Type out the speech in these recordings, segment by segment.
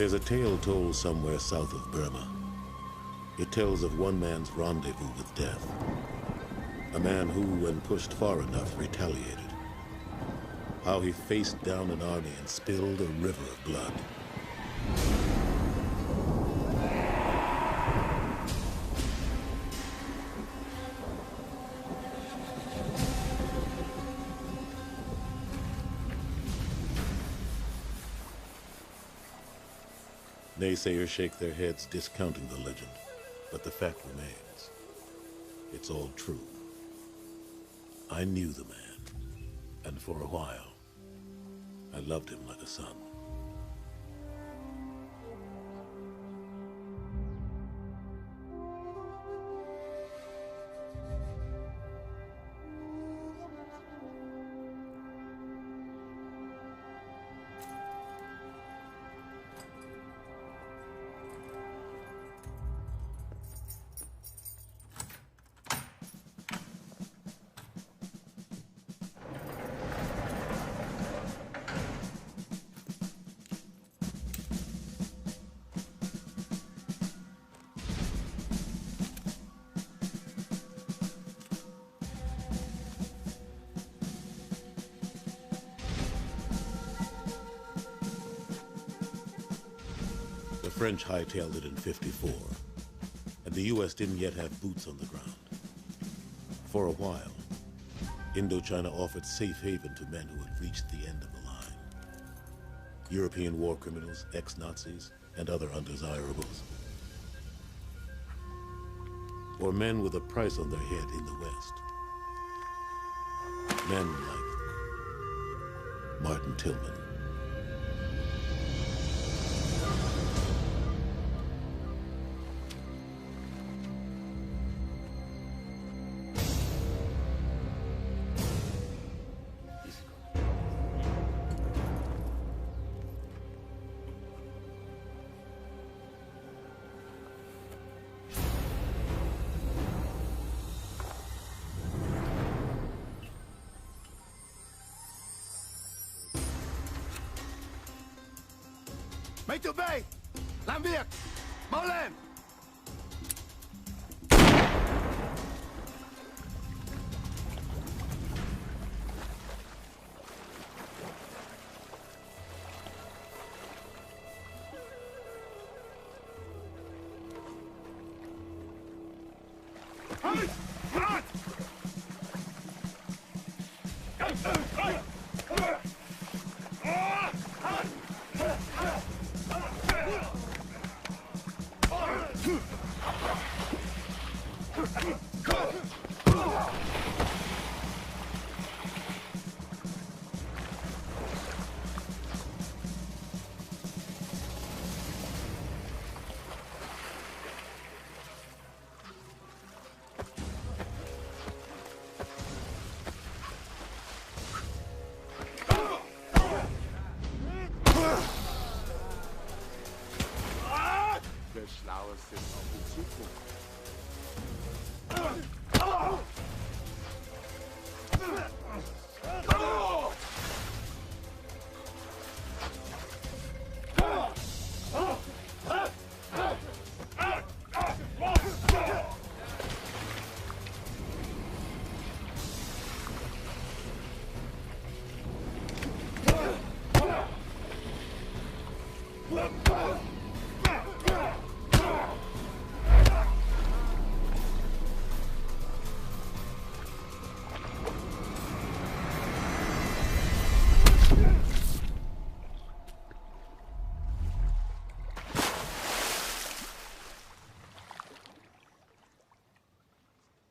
There's a tale told somewhere south of Burma. It tells of one man's rendezvous with death. A man who, when pushed far enough, retaliated. How he faced down an army and spilled a river of blood. Naysayers shake their heads, discounting the legend, but the fact remains. It's all true. I knew the man, and for a while, I loved him like a son. The French hightailed it in '54, and the U.S. didn't yet have boots on the ground. For a while, Indochina offered safe haven to men who had reached the end of the line. European war criminals, ex-Nazis, and other undesirables. Or men with a price on their head in the West. Men like Martin Tillman. Mấy tụi bay, làm việc, mau lên!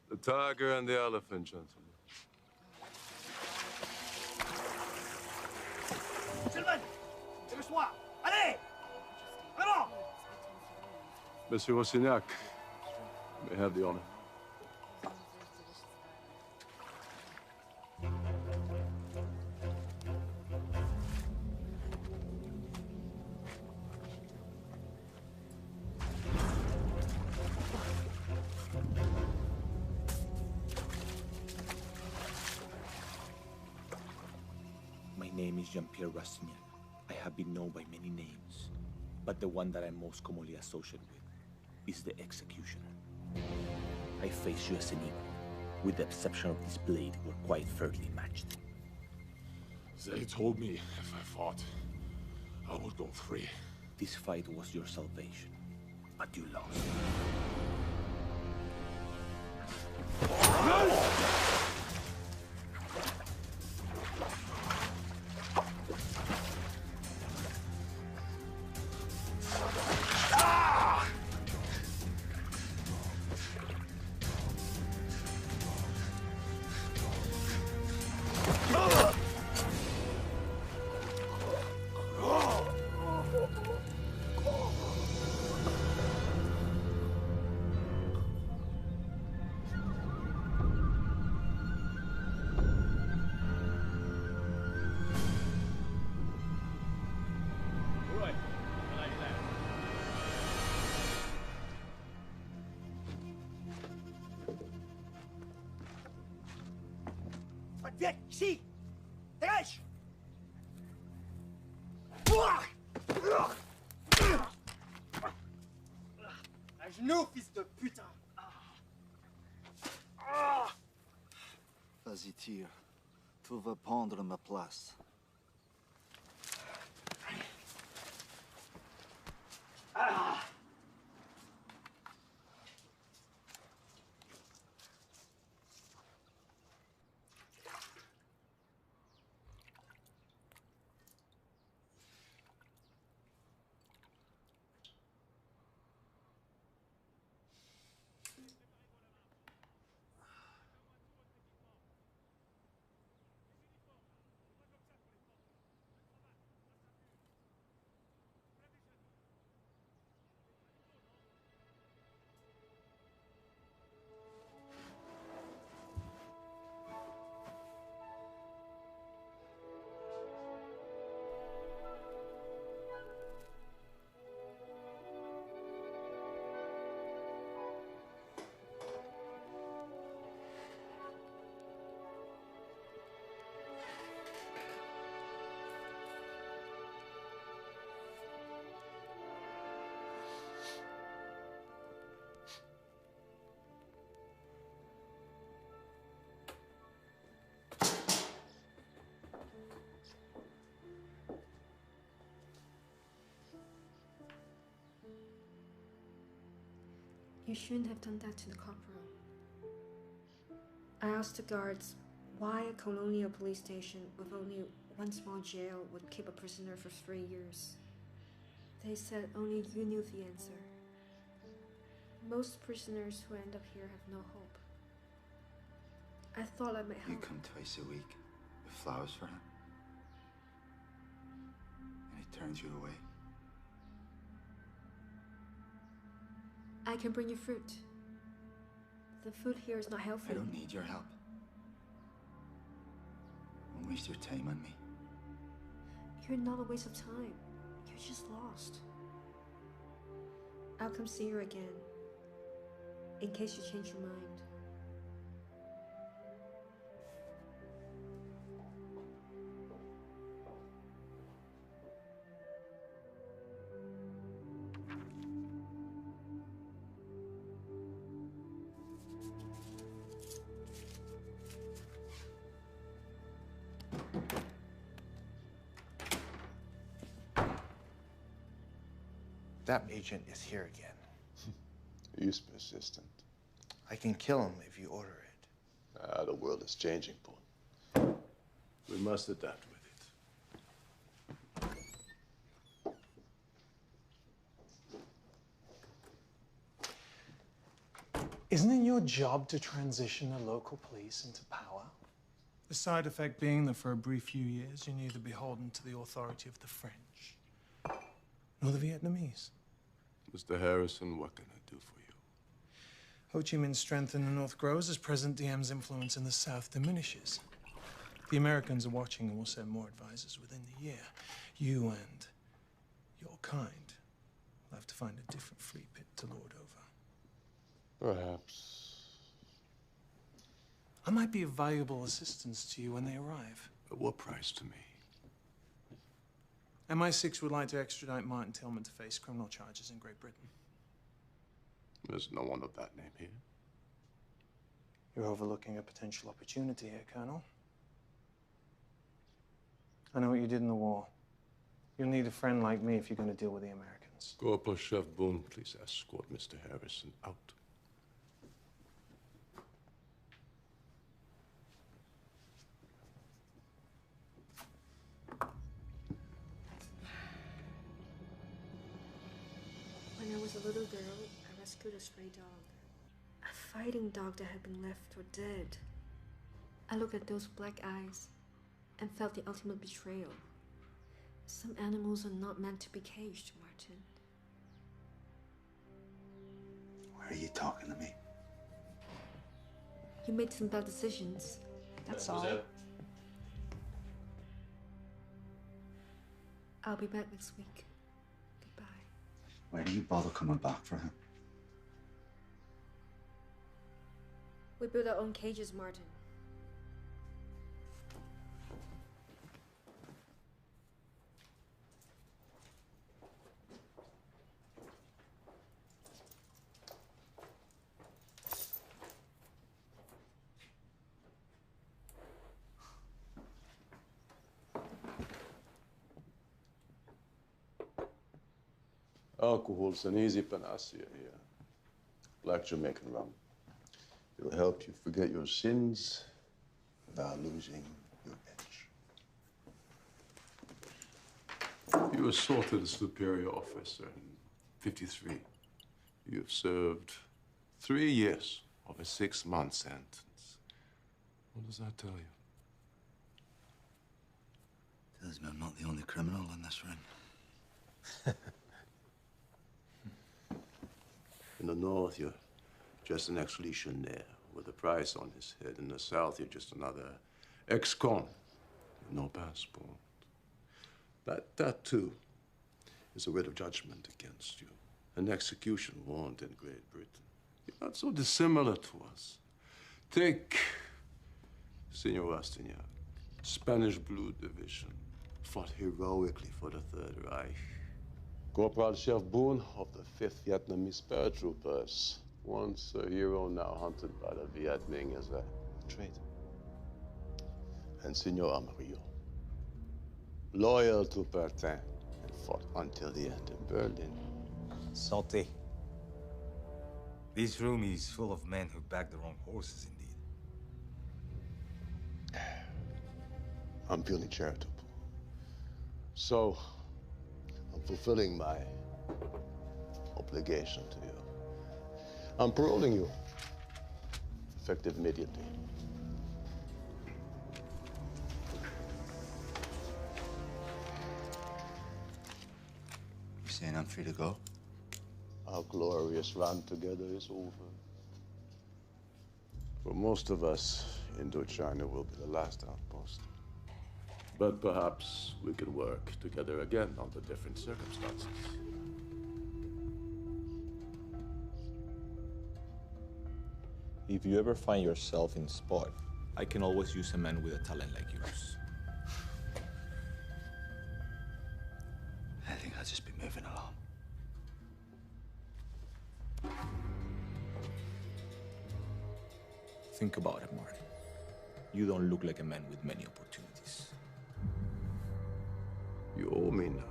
The tiger and the elephant, gentlemen. Gentlemen, c'est le soir. Allez! Vraiment! Monsieur Nyạc, may have the honor. My name is Jean-Pierre Rastignac. I have been known by many names. but the one that I'm most commonly associated with is the executioner. I face you as an equal. With the exception of this blade, we're quite fairly matched. They told me if I fought, I would go free. This fight was your salvation, but you lost. Viens, ici! Dégage! À genoux, fils de putain! Vas-y, tire. Tu vas prendre ma place. You shouldn't have done that to the corporal. I asked the guards why a colonial police station with only one small jail would keep a prisoner for 3 years. They said only you knew the answer. Most prisoners who end up here have no hope. I thought I might help. You come twice a week with flowers for him. And he turns you away. I can bring you fruit. The food here is not healthy. I don't need your help. Don't waste your time on me. You're not a waste of time. You're just lost. I'll come see you again, in case you change your mind. That agent is here again. He's persistent. I can kill him if you order it. The world is changing, Paul. We must adapt with it. Isn't it your job to transition the local police into power? The side effect being that for a brief few years, you're neither beholden to the authority of the French nor the Vietnamese. Mr. Harrison, what can I do for you? Ho Chi Minh's strength in the North grows as President Diem's influence in the South diminishes. The Americans are watching and will send more advisors within the year. You and your kind will have to find a different flea pit to lord over. Perhaps. I might be of valuable assistance to you when they arrive. At what price to me? MI6 would like to extradite Martin Tillman to face criminal charges in Great Britain. There's no one of that name here. You're overlooking a potential opportunity here, Colonel. I know what you did in the war. You'll need a friend like me if you're going to deal with the Americans. Corporal Chef Boone, please escort Mr. Harrison out. When I was a little girl, I rescued a stray dog. A fighting dog that had been left for dead. I looked at those black eyes and felt the ultimate betrayal. Some animals are not meant to be caged, Martin. Why are you talking to me? You made some bad decisions. That's all. I'll be back next week. Goodbye. Why do you bother coming back for him? We build our own cages, Martin. Alcohol's an easy panacea here. Black Jamaican rum. It'll help you forget your sins without losing your edge. You assaulted a superior officer in '53. You've served 3 years of a 6-month sentence. What does that tell you? Tells me I'm not the only criminal in this ring. In the north, you're just an ex-legionnaire with a price on his head. In the south, you're just another ex-con with no passport. That too is a writ of judgment against you. An execution warrant in Great Britain. You're not so dissimilar to us. Take Senor Rastignac, Spanish Blue Division, fought heroically for the Third Reich. Corporal Chef Boone of the 5th Vietnamese paratroopers. Once a hero, now hunted by the Viet Minh as a traitor. And Senor Amarillo, loyal to Bertin and fought until the end in Berlin. Santé. This room is full of men who back the wrong horses, indeed. I'm feeling charitable. So, I'm fulfilling my obligation to you. I'm paroling you, effective immediately. You saying I'm free to go? Our glorious run together is over. For most of us, Indochina will be the last outpost. But perhaps we could work together again under different circumstances. If you ever find yourself in spot, I can always use a man with a talent like yours. I think I'll just be moving along. Think about it, Martin. You don't look like a man with many opportunities. You owe me now.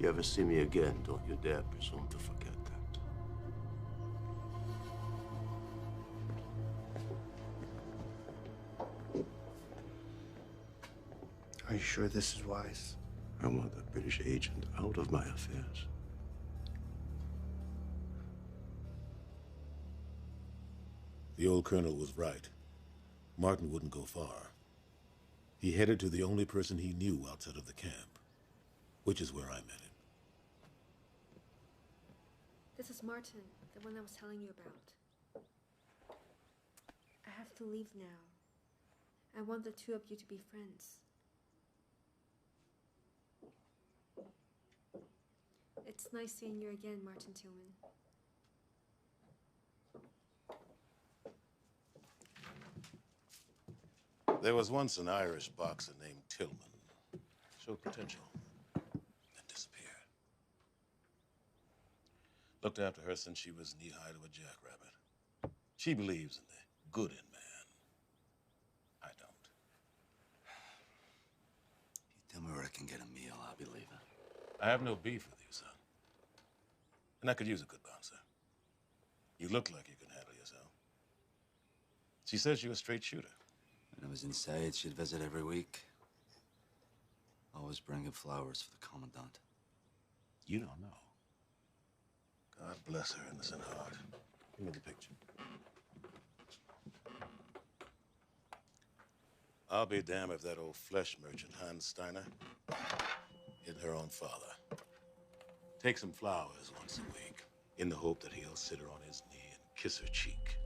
You ever see me again, don't you dare presume to forget that. Are you sure this is wise? I want a British agent out of my affairs. The old colonel was right. Martin wouldn't go far. He headed to the only person he knew outside of the camp, which is where I met him. This is Martin, the one I was telling you about. I have to leave now. I want the two of you to be friends. It's nice seeing you again, Martin Tillman. There was once an Irish boxer named Tillman. Showed potential. Looked after her since she was knee-high to a jackrabbit. She believes in the good in man. I don't. You tell me where I can get a meal, I'll be leaving. I have no beef with you, son. And I could use a good bouncer. You look like you can handle yourself. She says you're a straight shooter. When I was inside, she'd visit every week. Always bringing flowers for the commandant. You don't know. God bless her innocent heart. Give me the picture. I'll be damned if that old flesh merchant, Hans Steiner, hid her own father. Take some flowers once a week, in the hope that he'll sit her on his knee and kiss her cheek.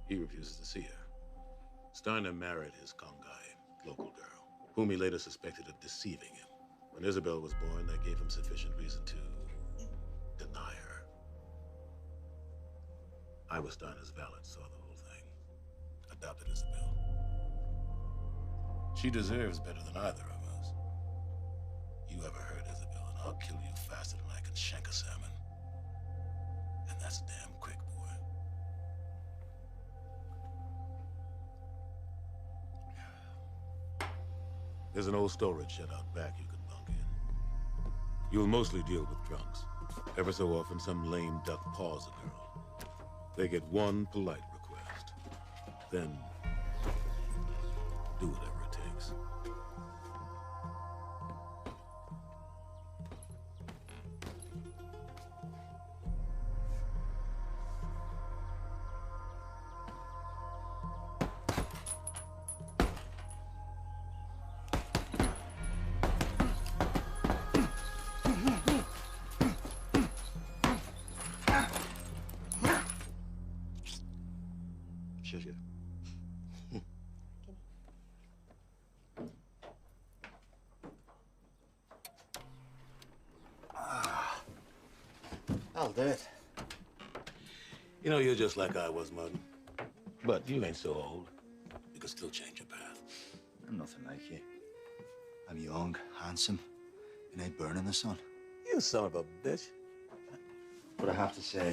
He refuses to see her. Steiner married his Kongai, local girl, whom he later suspected of deceiving him. When Isabel was born, that gave him sufficient reason to deny her. I was Steiner's valet, saw the whole thing. Adopted Isabel. She deserves better than either of us. You ever hurt Isabel, and I'll kill you faster than I can shank a salmon. And that's damn quick, boy. There's an old storage shed out back you can bunk in. You'll mostly deal with drunks. Ever so often, some lame duck paws a girl. They get one polite request. Then, do whatever it takes. Sugar. I'll do it. You know, you're just like I was, Martin. But you ain't so old. You can still change your path. I'm nothing like you. I'm young, handsome, and I burn in the sun. You son of a bitch. But I have to say,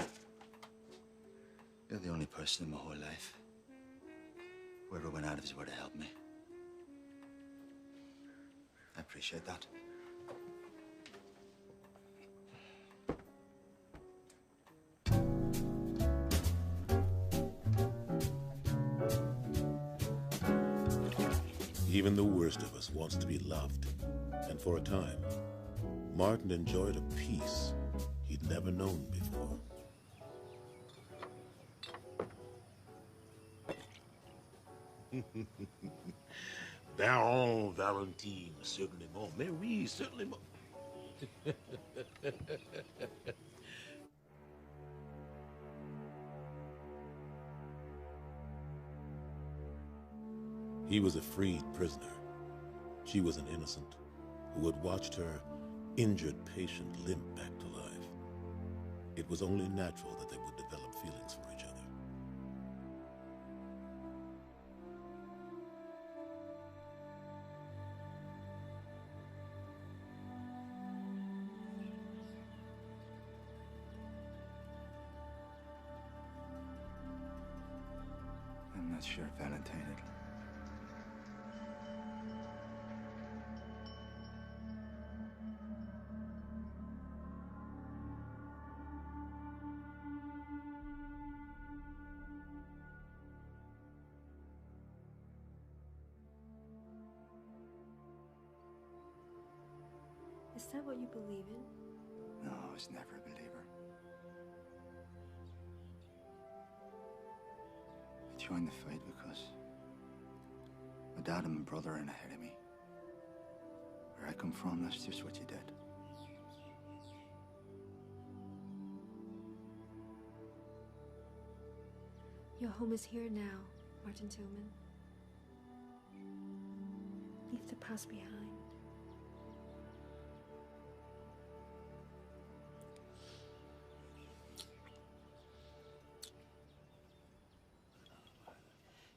you're the only person in my whole life who ever went out of his way to help me. I appreciate that. Even the worst of us wants to be loved. And for a time, Martin enjoyed a peace he'd never known before. Baron Valentine, certainement. Mais oui, certainement. He was a freed prisoner. She was an innocent who had watched her injured patient limp back to life. It was only natural that they would develop feelings for each other. I'm not sure Valentine did. Is that what you believe in? No, I was never a believer. I joined the fight because my dad and my brother are in ahead of me. Where I come from, that's just what you did. Your home is here now, Martin Tillman. Leave the past behind.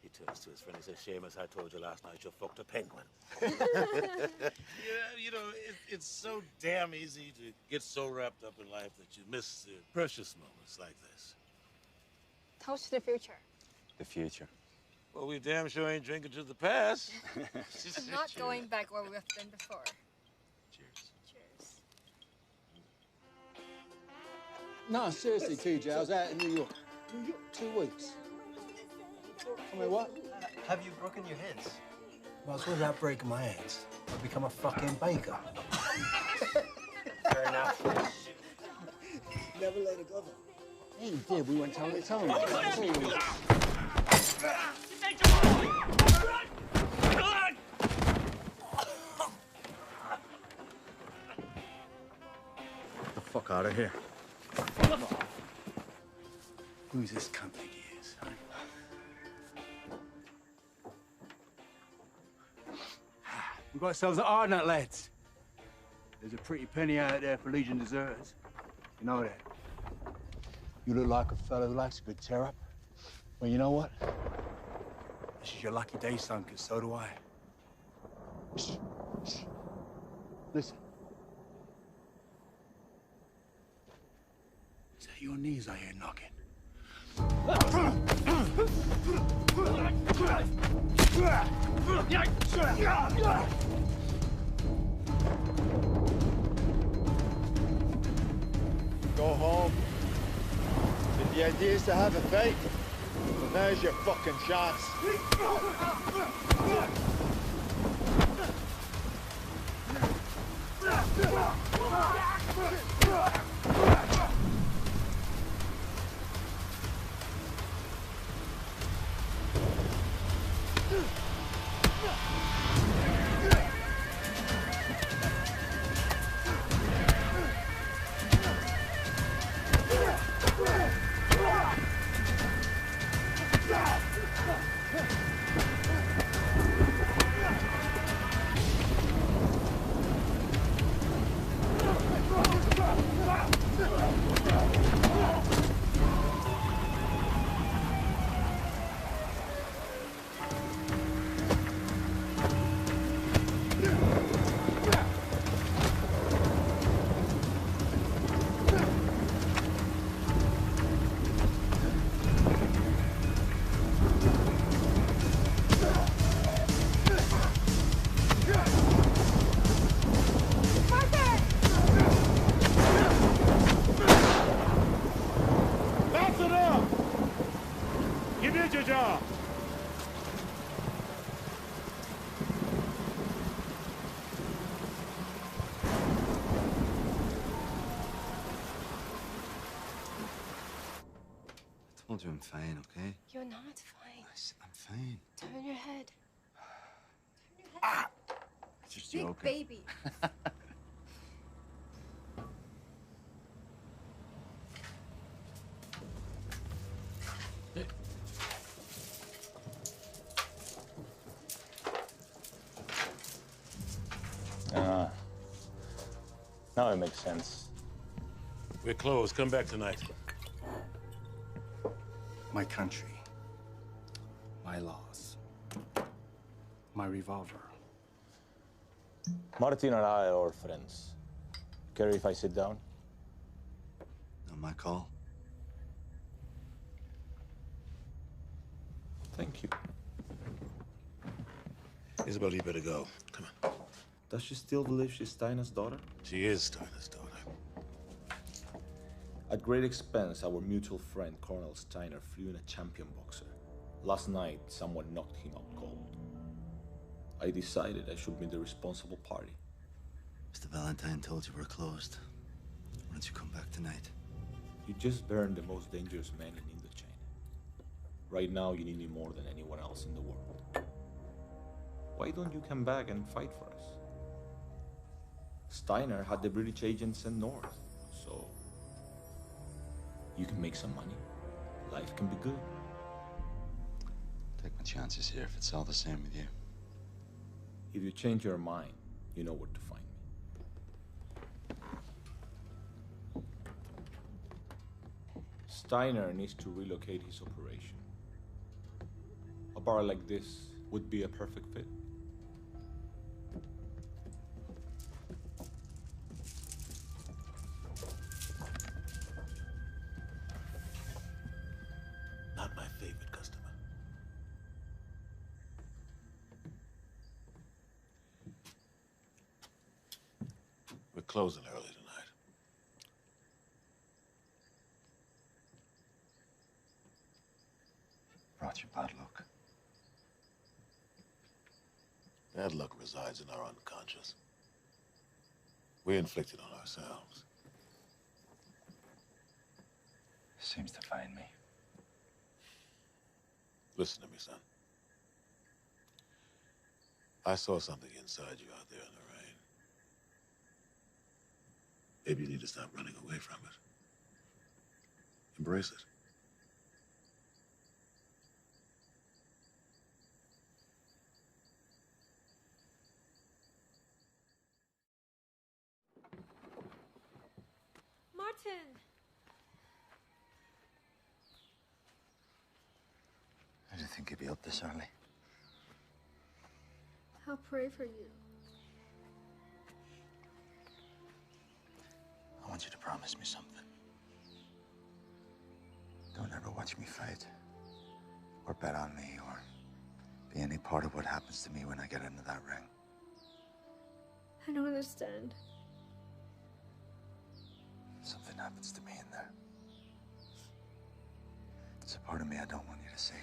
It turns to his friend. He says, Seamus, I told you last night you fucked a penguin. Yeah, you know, it's so damn easy to get so wrapped up in life that you miss the precious moments like this. Toast to the future. The future. Well, we damn sure ain't drinking to the past. I'm not going back where we've been before. Cheers. Cheers. No, seriously, TJ, I was out in New York. 2 weeks. I mean, what? Have you broken your hands? Well, it's without breaking my hands. I've become a fucking baker. Fair enough. Never let it go. Yeah, you did. We went toe to toe. Get the fuck out of here. Who's this cunt think he is, huh? We got ourselves an hard nut, lads. There's a pretty penny out there for Legion deserters. You know that. You look like a fellow who likes a good tear up. Well, you know what? This is your lucky day, son, because so do I. Shh. Shh. Listen. Is that your knees I hear knocking? Go home. If the idea is to have a fight, well, now's your fucking chance. I told you I'm fine, okay? You're not fine. I'm fine. Turn your head. Turn your head. Ah! Just Big joking. baby. Now it makes sense. We're closed. Come back tonight. My country. My laws. My revolver. Martin and I are old friends. Care if I sit down? Not my call. Thank you. Isabel, you better go. Come on. Does she still believe she's Steiner's daughter? She is Steiner's daughter. At great expense, our mutual friend, Colonel Steiner, flew in a champion boxer. Last night, someone knocked him out cold. I decided I should be the responsible party. Mr. Valentine told you we're closed. Why don't you come back tonight? You just burned the most dangerous man in Indochina. Right now, you need me more than anyone else in the world. Why don't you come back and fight for us? Steiner had the British agents sent north, so you can make some money. Life can be good. Take my chances here if it's all the same with you. If you change your mind, you know where to find me. Steiner needs to relocate his operation. A bar like this would be a perfect fit. Not my favorite customer. We're closing early tonight. Brought you bad luck. Bad luck resides in our unconscious. We inflict it on ourselves. Seems to find me. Listen to me, son. I saw something inside you out there in the rain. Maybe you need to stop running away from it. Embrace it. Martin! I didn't think you'd be up this early. I'll pray for you. I want you to promise me something. Don't ever watch me fight, or bet on me, or be any part of what happens to me when I get into that ring. I don't understand. Something happens to me in there. It's a part of me I don't want you to see.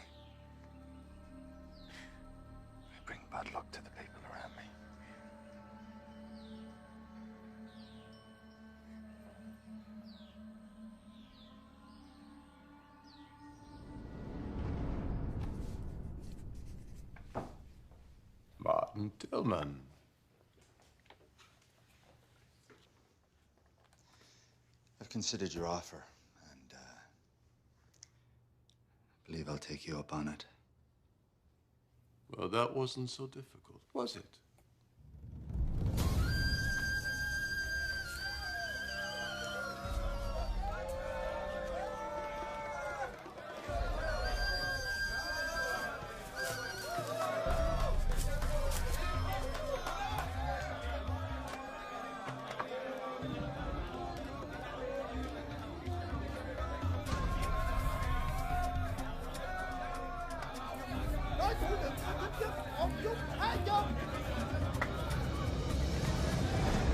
I bring bad luck to the people around me. Martin Tillman. I've considered your offer, and I believe I'll take you up on it. Well, that wasn't so difficult, was it?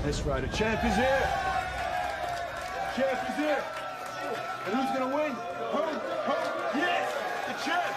That's right, the champ is here. Champ is here. And who's gonna win? Who? Yes, the champ.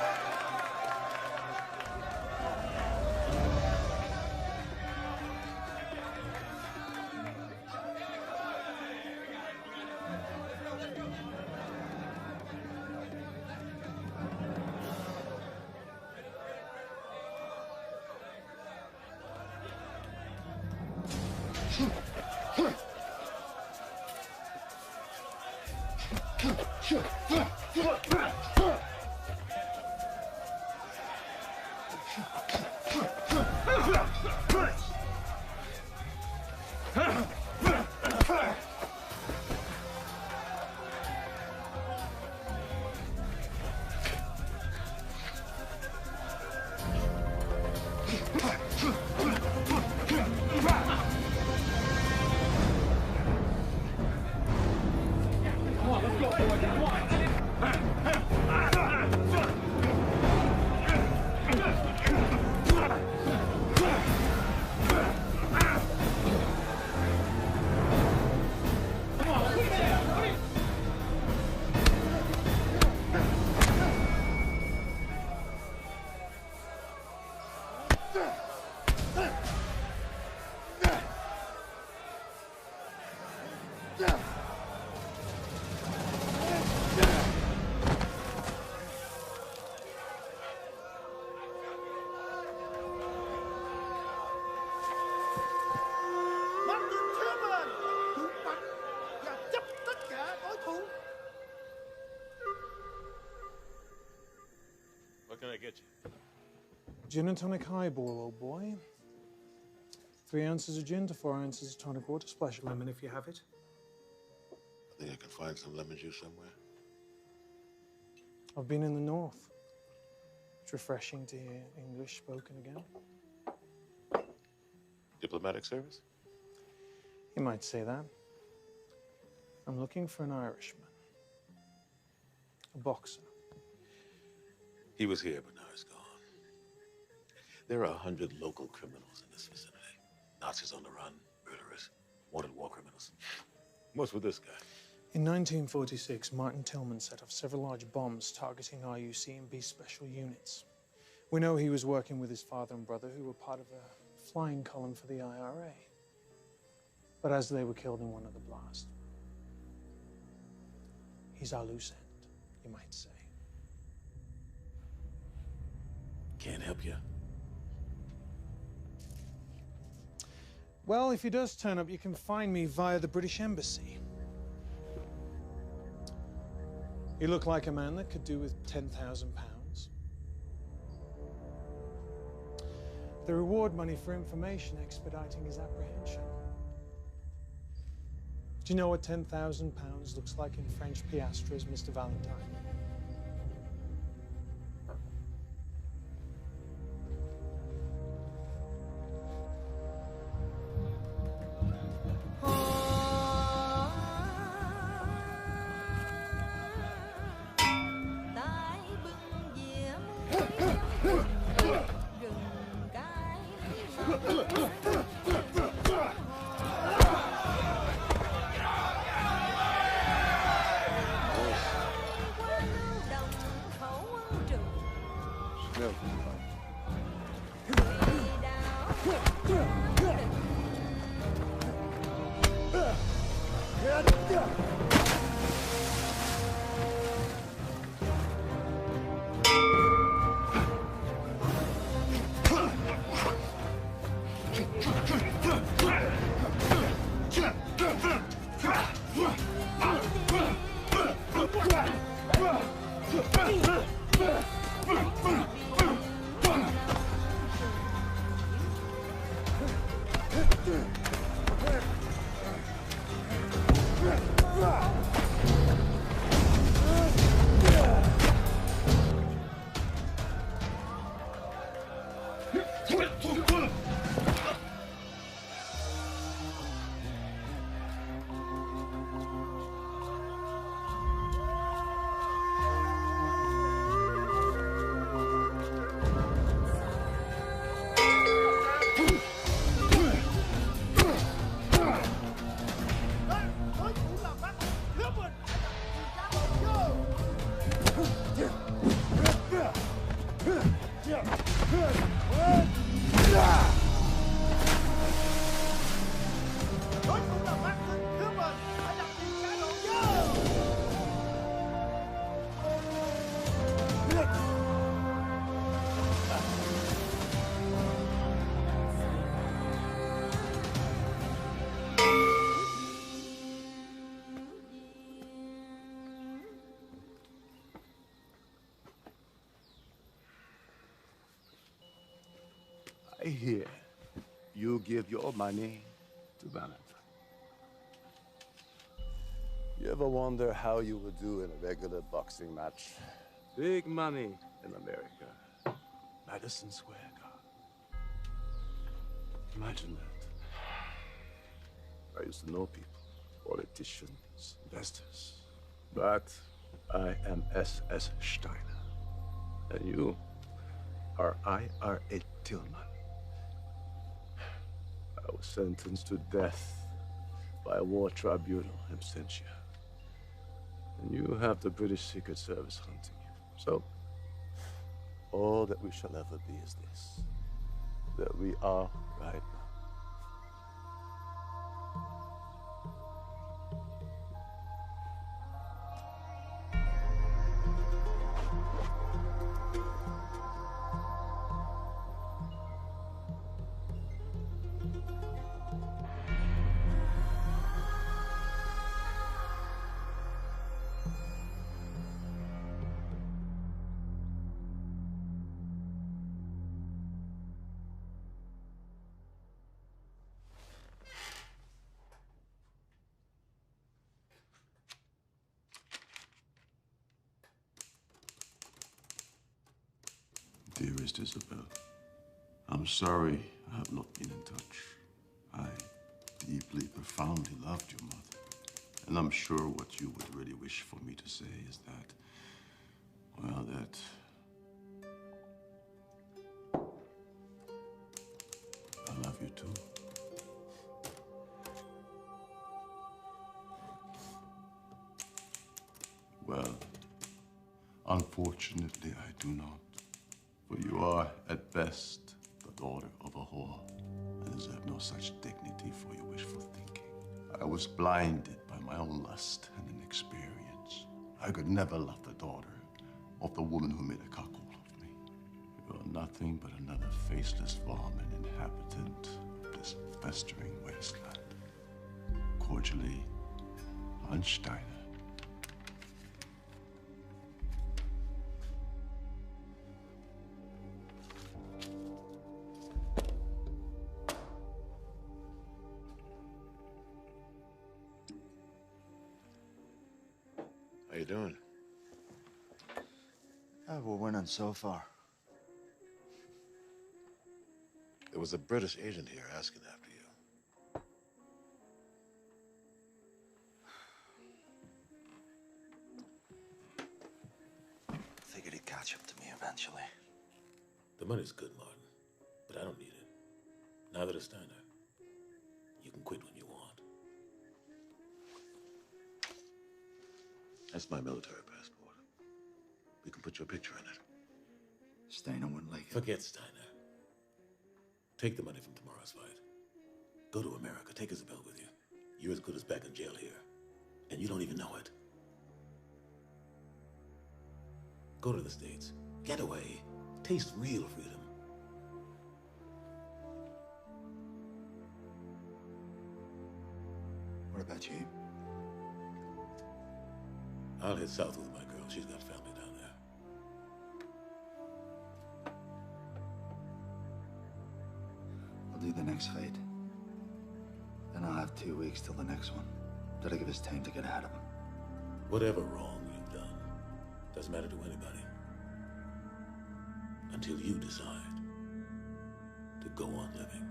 What can I get you? Gin and tonic highball, old boy. 3 ounces of gin to 4 ounces of tonic water. Splash of lemon if you have it. I think I can find some lemon juice somewhere. I've been in the north. It's refreshing to hear English spoken again. Diplomatic service? You might say that. I'm looking for an Irishman. A boxer. He was here, but now he's gone. There are 100 local criminals in this vicinity. Nazis on the run, murderers, wanted war criminals. What's with this guy? In 1946, Martin Tillman set off several large bombs targeting RUC and B special units. We know he was working with his father and brother, who were part of a flying column for the IRA. But as they were killed in one of the blasts, he's our loose end, you might say. Can't help you. Well, if he does turn up, you can find me via the British Embassy. You look like a man that could do with £10,000. The reward money for information expediting his apprehension. Do you know what £10,000 looks like in French piastres, Mr. Valentine? I hear you give your money to Valentine. You ever wonder how you would do in a regular boxing match? Big money in America. Madison Square Garden. Imagine that. I used to know people, politicians, investors. But I am SS Steiner. And you are IRA Tillman. I was sentenced to death by a war tribunal in absentia. And you have the British Secret Service hunting you. So, all that we shall ever be is this, that we are right now. Dearest Isabel, I'm sorry I have not been in touch. I deeply, profoundly loved your mother. And I'm sure what you would really wish for me to say is that, well, that I love you too. Well, unfortunately, I do not. For you are, at best, the daughter of a whore, and deserve no such dignity for your wishful thinking. I was blinded by my own lust and inexperience. I could never love the daughter of the woman who made a cuckold of me. You are nothing but another faceless varmint inhabitant of this festering wasteland. Cordially, Einstein. How you doing? We're winning so far. There was a British agent here asking after you. Figured he'd catch up to me eventually. The money's good, Martin, but I don't need it. Neither does Steiner. You can quit when you want. That's my military passport. We can put your picture in it. Steiner wouldn't like it. Forget Steiner. Take the money from tomorrow's fight. Go to America. Take Isabel with you. You're as good as back in jail here. And you don't even know it. Go to the States. Get away. Taste real freedom. What about you? I'll head south with my girl. She's got family down there. I'll do the next fight. Then I'll have 2 weeks till the next one. That'll give us time to get ahead of him. Whatever wrong you've done doesn't matter to anybody. Until you decide to go on living.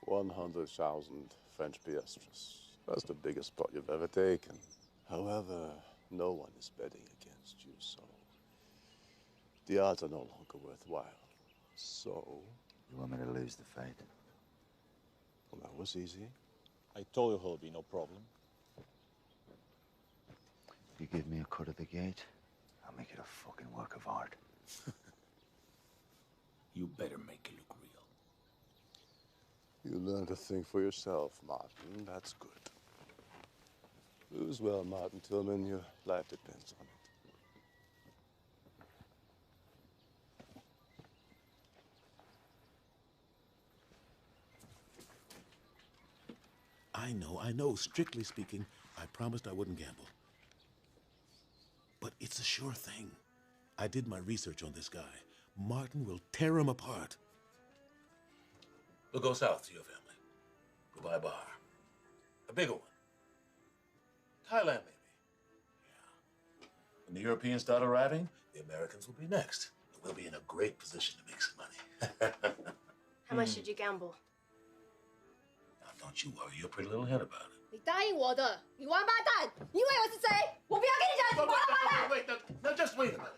100,000 French piastres. That's the biggest pot you've ever taken. However, no one is betting against you, so the odds are no longer worthwhile. So... You want me to lose the fight? Well, that was easy. I told you it'll be no problem. If you give me a cut of the gate, I'll make it a fucking work of art. You better make it look real. You learn to think for yourself, Martin. That's good. Lose well, Martin Tillman. Your life depends on it. I know. Strictly speaking, I promised I wouldn't gamble. But it's a sure thing. I did my research on this guy. Martin will tear him apart. We'll go south to your family. We'll buy a bar. A bigger one. Thailand, maybe. Yeah. When the Europeans start arriving, the Americans will be next. And we'll be in a great position to make some money. How much did you gamble? Now, don't you worry. You're a pretty little head about it. 你答应我的，你王八蛋！你以为我是谁？我不要跟你讲，你王八蛋！ Wait, no, just wait a minute.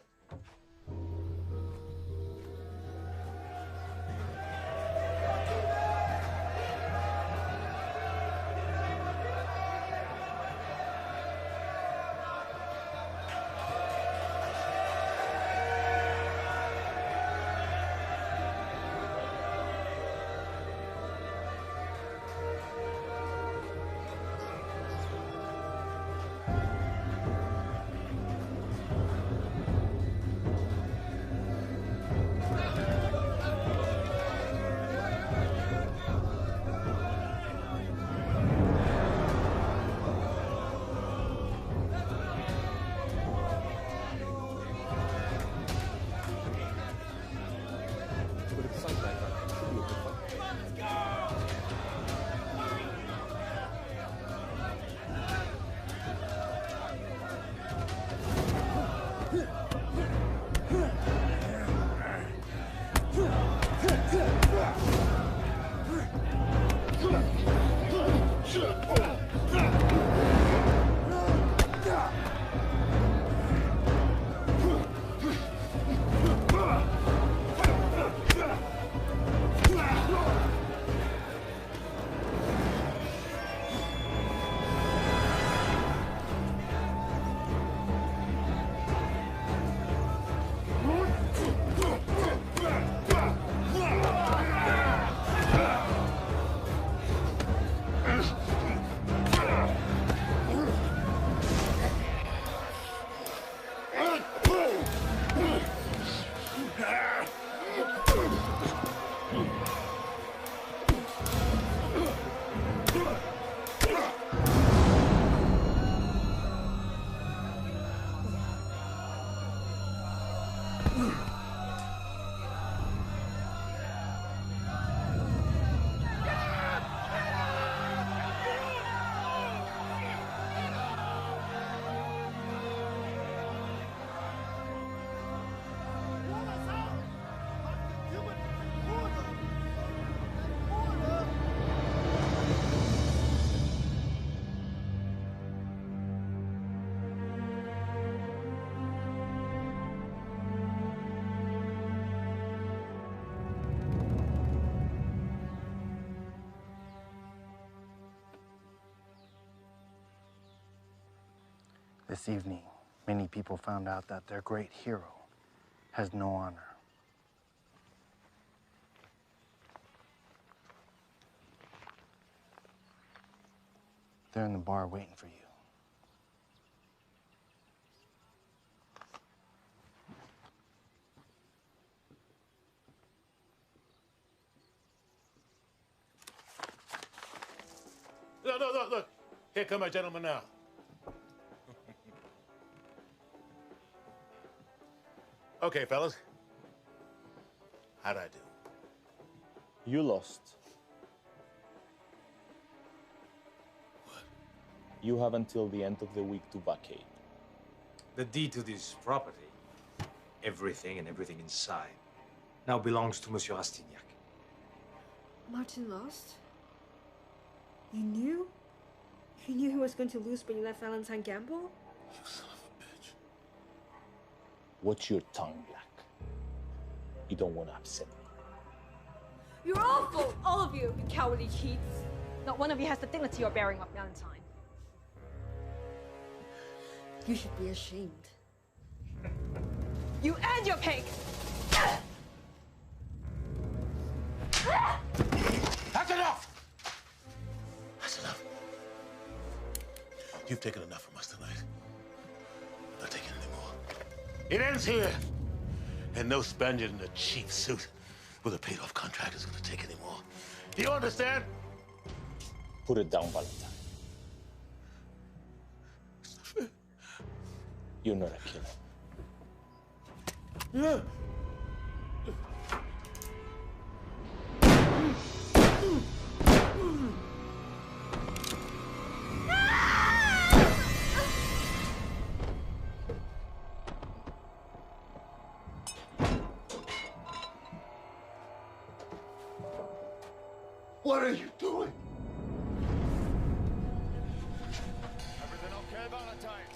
This evening, many people found out that their great hero has no honor. They're in the bar waiting for you. Look. Here come my gentleman now. Okay, fellas. How'd I do? You lost. What? You have until the end of the week to vacate. The deed to this property, everything and everything inside, now belongs to Monsieur Rastignac. Martin lost? You knew? You knew he was going to lose when you let Valentine gamble? You son of a bitch. Watch your tongue, Black. You don't want to upset me. You're awful, all of you, you cowardly cheats. Not one of you has the dignity of bearing up Valentine. You should be ashamed. You and your pig! That's enough! That's enough. You've taken enough from us tonight. I'm not taking any more. It ends here. And no Spaniard in a cheap suit with a paid-off contract is going to take any more. Do you understand? Put it down, Valentine. It's not fair. You're not a killer. Yeah. What are you doing? Everything okay, Valentine?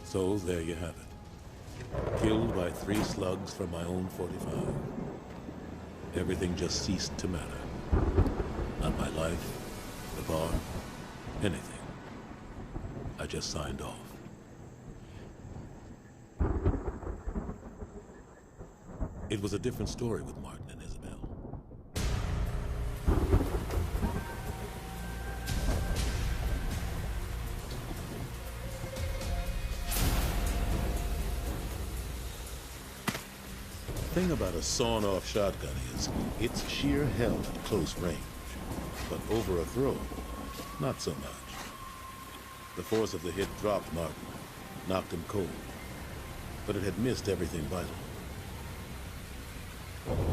So there you have it. Killed by 3 slugs from my own 45. Everything just ceased to matter. Not my life, the bar, anything. I just signed off. It was a different story with Martin and Isabel. The thing about a sawn-off shotgun is it's sheer hell at close range. But over a throw, not so much. The force of the hit dropped Martin, knocked him cold. But it had missed everything vital.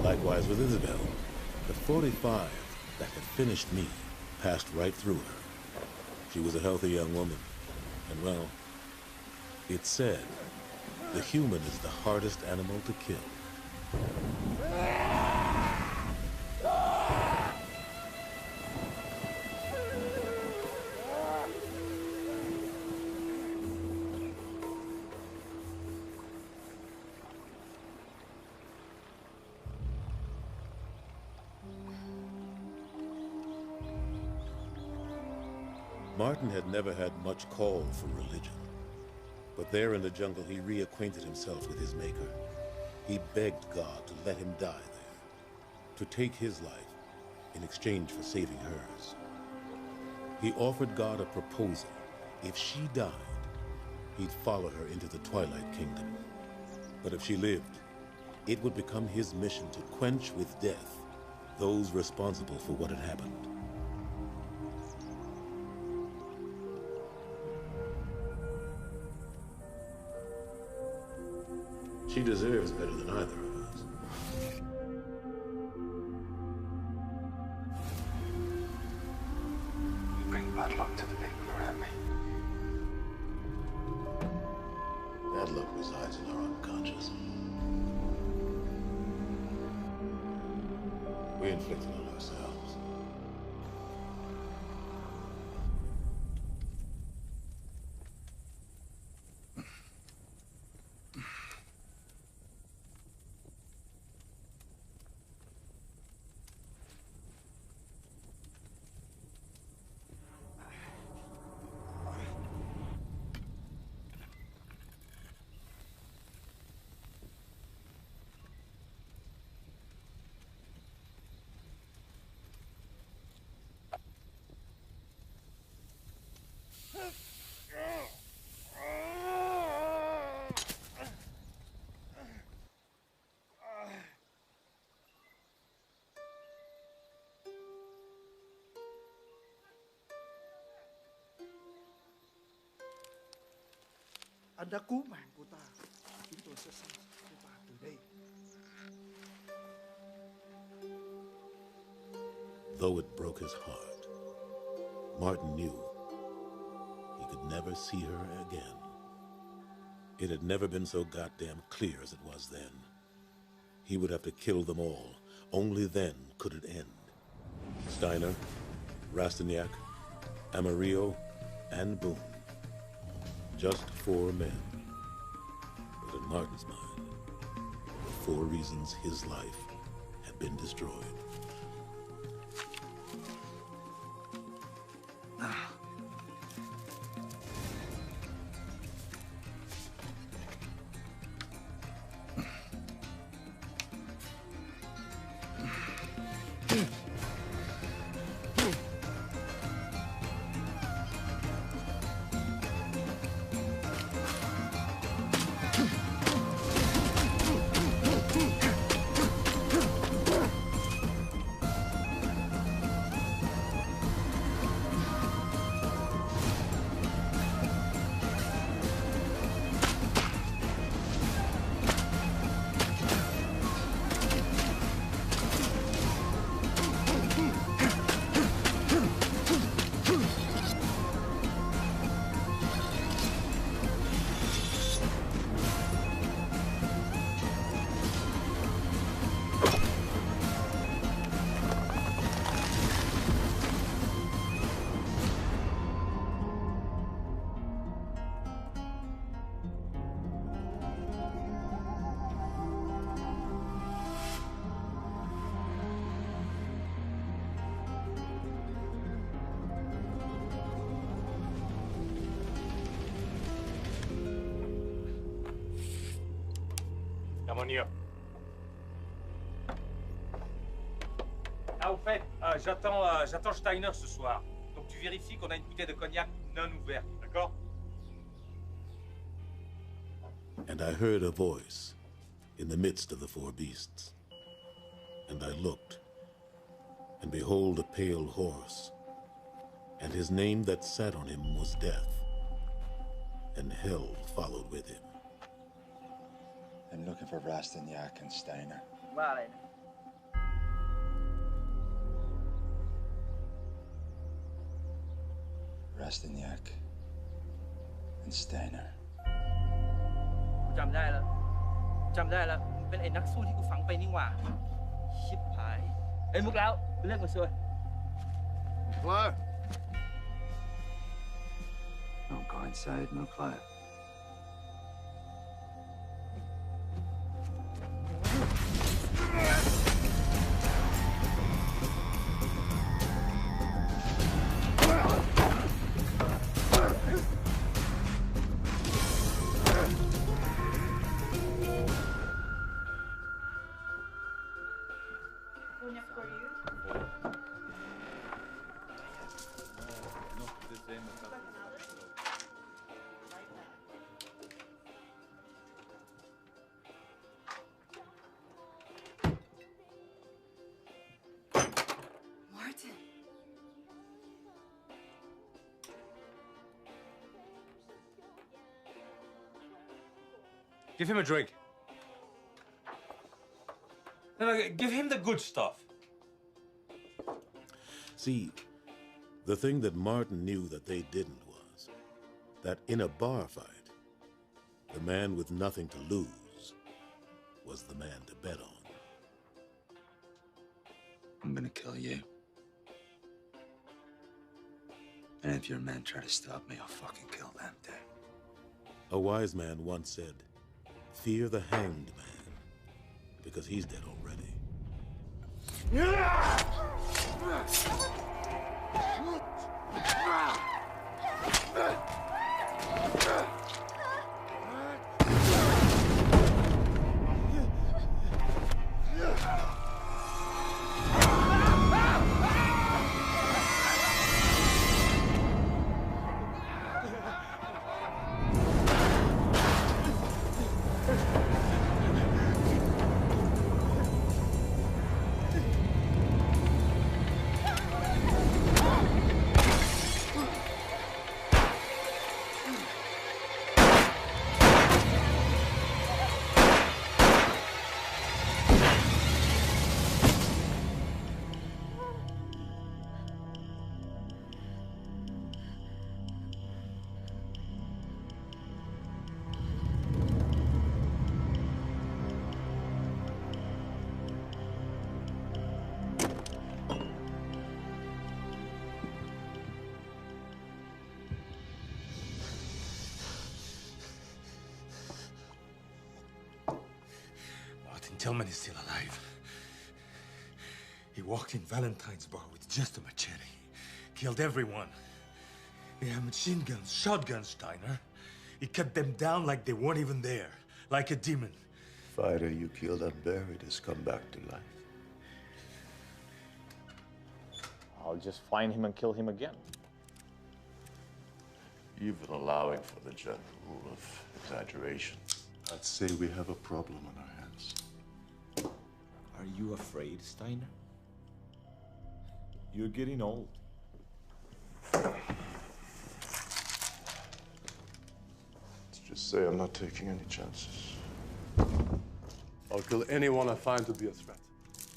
Likewise with Isabel, the 45 that had finished me passed right through her. She was a healthy young woman. And well, it's said, the human is the hardest animal to kill. Martin had never had much call for religion, but there in the jungle he reacquainted himself with his maker. He begged God to let him die there, to take his life in exchange for saving hers. He offered God a proposal. If she died, he'd follow her into the Twilight Kingdom. But if she lived, it would become his mission to quench with death those responsible for what had happened. She deserves better than either of us. You bring bad luck to the people around me. us. We inflicted it on ourselves. Anh đã cứu mạng của ta. Chúng tôi sẽ sang cô ta từ đây. Though it broke his heart, Martin knew he could never see her again. It had never been so goddamn clear as it was then. He would have to kill them all. Only then could it end. Steiner, Rastignac, Amarillo, and Boone. Just 4 men. But in Martin's mind, the 4 reasons his life had been destroyed. Come on here. Ah, au fait, j'attends Steiner ce soir. Donc tu vérifies qu'on a une bouteille de cognac non ouverte, d'accord? And I heard a voice in the midst of the 4 beasts. And I looked, and behold a pale horse, and his name that sat on him was Death, and hell followed with him. I'm looking for Rastignac and Steiner. Vale. Rastignac and Steiner. กูจำได้แล้วมึงเป็นไอ้นักสู้ที่กูฝังไปนี่หว่าชิบหายเอ้ยมุกแล้วเรื่องมาช่วย Hello? Don't go inside, no client. Martin. Give him a drink. No, give him the good stuff. See, the thing that Martin knew that they didn't was that in a bar fight, the man with nothing to lose was the man to bet on. I'm gonna kill you. And if your men try to stop me, I'll fucking kill them too. A wise man once said, "Fear the hanged man, because he's dead already." Tillman is still alive. He walked in Valentine's bar with just a machete. Killed everyone. They have machine guns, shotguns, Steiner. He cut them down like they weren't even there. Like a demon. Fighter you killed and buried has come back to life. I'll just find him and kill him again. Even allowing for the general rule of exaggeration, I'd say we have a problem on our hands. Are you afraid, Steiner? You're getting old. Let's just say I'm not taking any chances. I'll kill anyone I find to be a threat.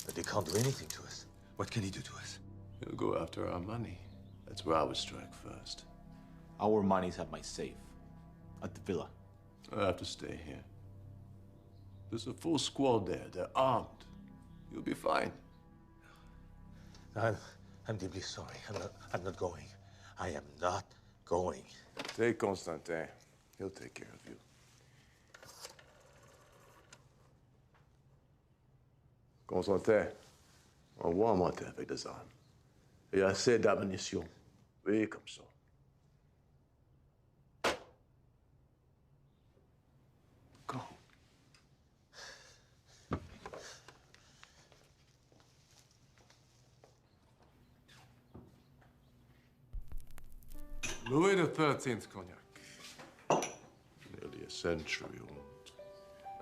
But they can't do anything to us. What can he do to us? He'll go after our money. That's where I would strike first. Our money's at my safe. At the villa. I have to stay here. There's a full squad there. They're armed. You'll be fine. I'm deeply sorry. I'm not going. I am not going. Take Constantin. He'll take care of you. Constantin, envoie un moteur avec des armes. Et assez d'ammunition. Oui, comme ça. Go. Louis XIII cognac. Nearly a century old.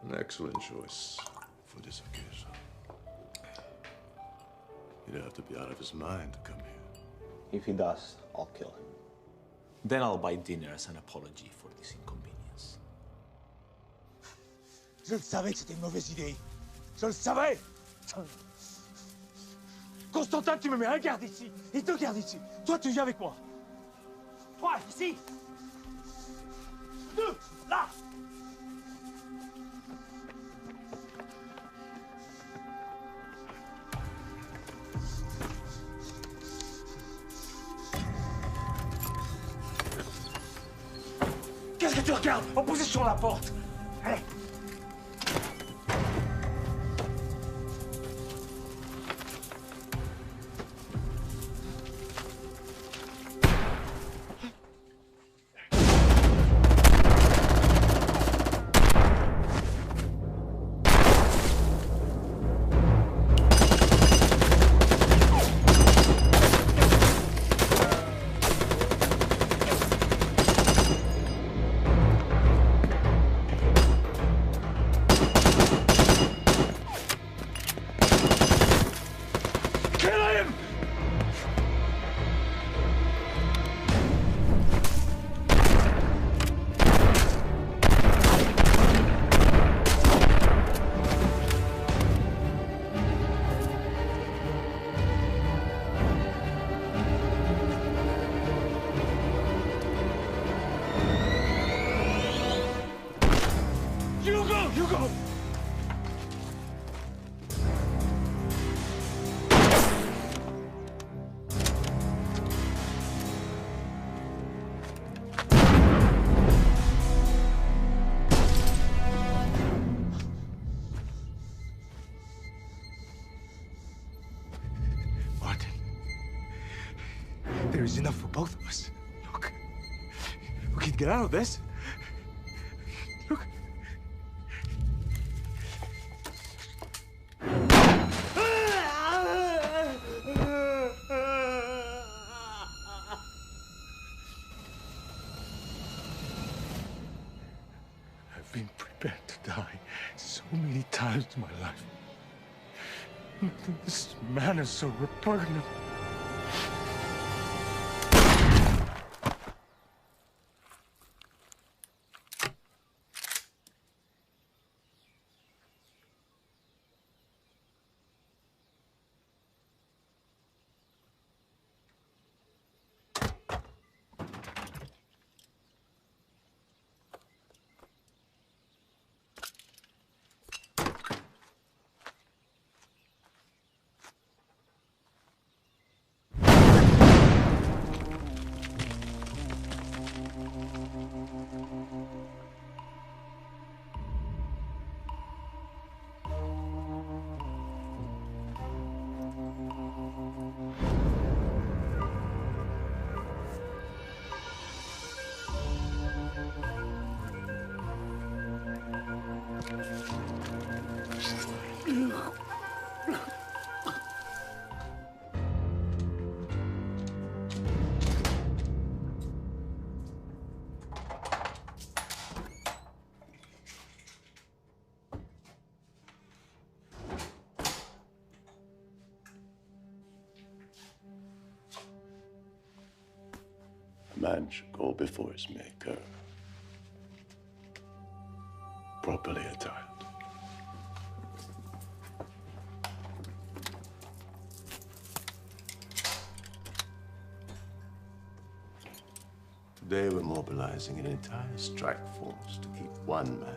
An excellent choice for this occasion. He'd have to be out of his mind to come here. If he does, I'll kill him. Then I'll buy dinner as an apology for this inconvenience. Je le savais que c'était une mauvaise idée. Je le savais. Constantin, tu me mets un garde ici et deux gardes ici. Toi, tu viens avec moi. Toi, ici. Deux, là. Qu'est-ce que tu regardes? En position à la porte. Allez. There is enough for both of us. Look, we can get out of this. Look. I've been prepared to die so many times in my life. This man is so repugnant. A man should go before his maker, properly attired. Today we're mobilizing an entire strike force to keep one man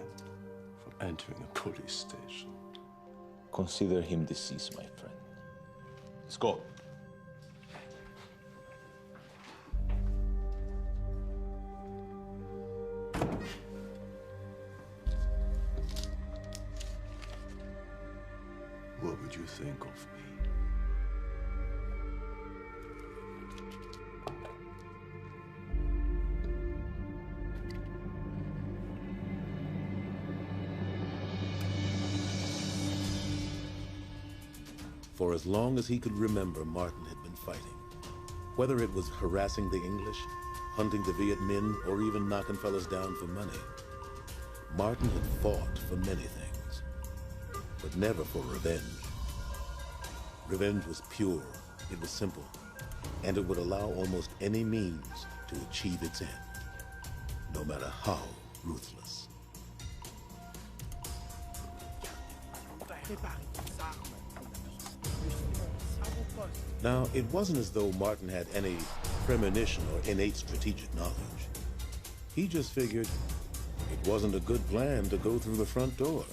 from entering a police station. Consider him deceased, my friend. Let's go. What would you think of me? For as long as he could remember, Martin had been fighting. Whether it was harassing the English, hunting the Viet Minh, or even knocking fellas down for money, Martin had fought for many things, but never for revenge. Revenge was pure, it was simple, and it would allow almost any means to achieve its end, no matter how ruthless. Now, it wasn't as though Martin had any premonition or innate strategic knowledge. He just figured it wasn't a good plan to go through the front door.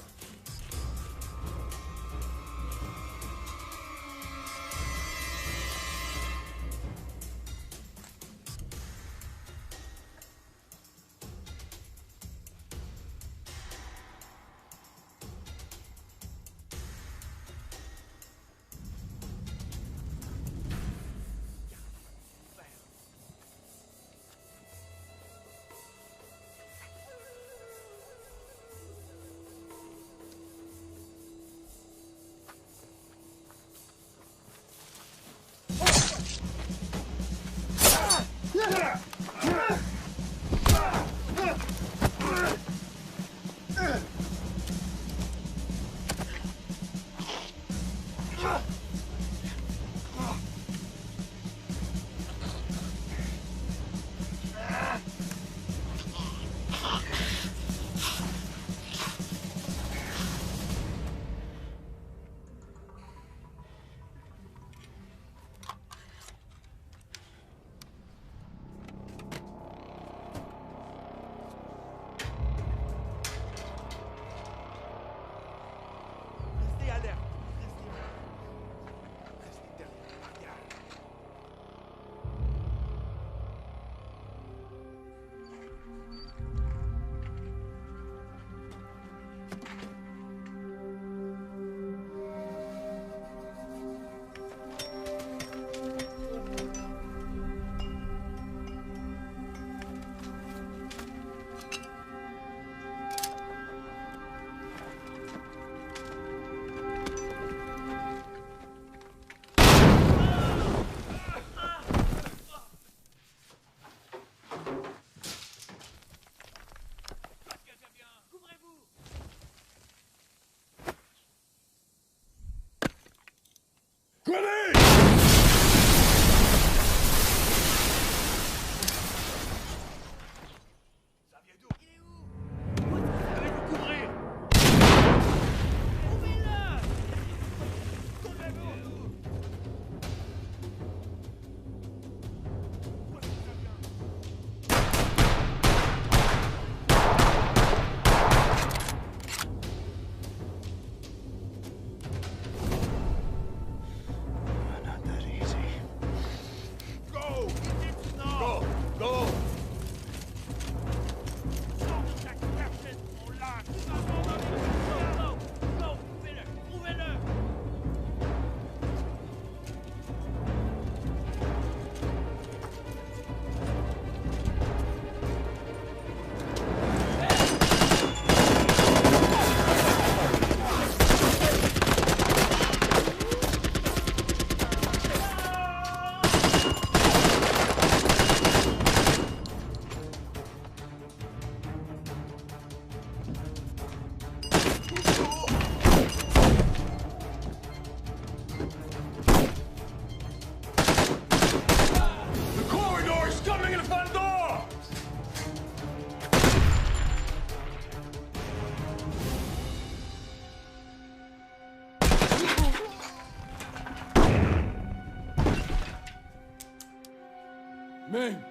Ming!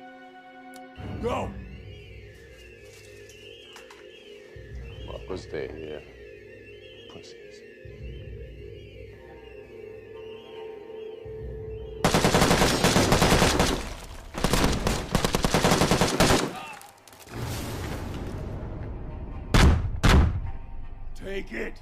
Go! Marco, stay here. Pussies. Take it!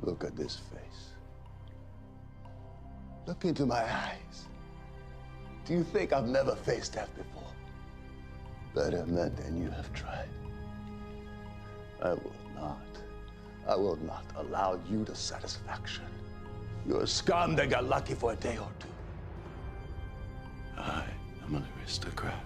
Look at this face. Look into my eyes. Do you think I've never faced death before? Better men than you have tried. I will not allow you the satisfaction. You're a scum that got lucky for a day or two. I am an aristocrat.